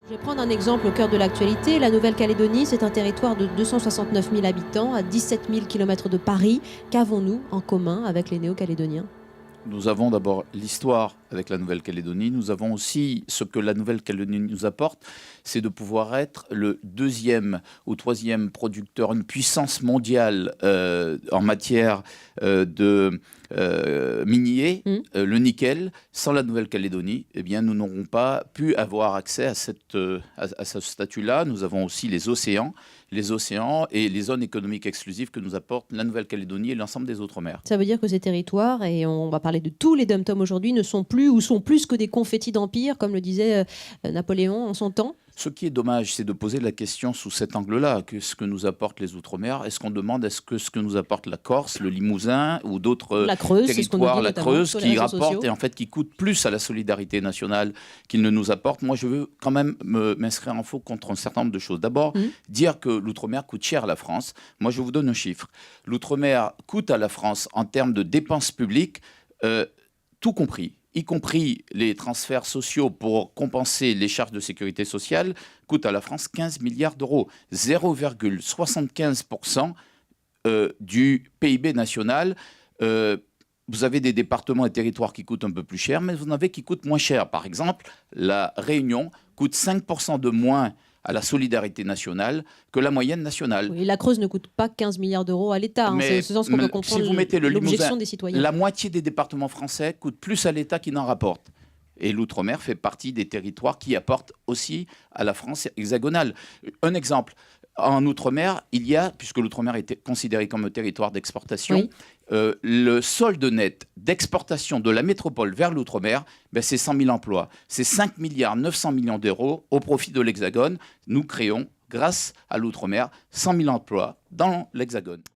Je vais prendre un exemple au cœur de l'actualité. La Nouvelle-Calédonie, c'est un territoire de 269 000 habitants, à 17 000 km de Paris. Qu'avons-nous en commun avec les Néo-Calédoniens ? Nous avons d'abord l'histoire avec la Nouvelle-Calédonie. Nous avons aussi ce que la Nouvelle-Calédonie nous apporte, c'est de pouvoir être le deuxième ou troisième producteur, une puissance mondiale en matière de minier, le nickel. Sans la Nouvelle-Calédonie, eh bien, nous n'aurons pas pu avoir accès à ce statut-là. Nous avons aussi les océans et les zones économiques exclusives que nous apportent la Nouvelle-Calédonie et l'ensemble des Outre-mer. Ça veut dire que ces territoires, et on va parler de tous les dom-toms aujourd'hui, ne sont plus ou sont plus que des confettis d'empire, comme le disait Napoléon en son temps ? Ce qui est dommage, c'est de poser la question sous cet angle-là. Qu'est-ce que nous apportent les Outre-mer ? Est-ce qu'on demande ce que nous apporte la Corse, le Limousin ou d'autres territoires, la Creuse, qui rapportent et en fait qui coûtent plus à la solidarité nationale qu'ils ne nous apportent ? Moi, je veux quand même m'inscrire en faux contre un certain nombre de choses. D'abord, dire que l'Outre-mer coûte cher à la France. Moi, je vous donne un chiffre. L'Outre-mer coûte à la France en termes de dépenses publiques, tout compris, y compris les transferts sociaux pour compenser les charges de sécurité sociale, coûte à la France 15 milliards d'euros, 0,75% du PIB national. Vous avez des départements et territoires qui coûtent un peu plus cher, mais vous en avez qui coûtent moins cher. Par exemple, la Réunion coûte 5% de moins à la solidarité nationale que la moyenne nationale. Oui, la Creuse ne coûte pas 15 milliards d'euros à l'État. C'est ce sens qu'on peut comprendre si vous mettez le l'objection des citoyens. La moitié des départements français coûtent plus à l'État qu'il n'en rapporte. Et l'Outre-mer fait partie des territoires qui apportent aussi à la France hexagonale. Un exemple, en Outre-mer, il y a, puisque l'Outre-mer est considéré comme un territoire d'exportation, le solde net d'exportation de la métropole vers l'Outre-mer, c'est 100 000 emplois. C'est 5 milliards 900 millions d'euros au profit de l'Hexagone. Nous créons, grâce à l'Outre-mer, 100 000 emplois dans l'Hexagone.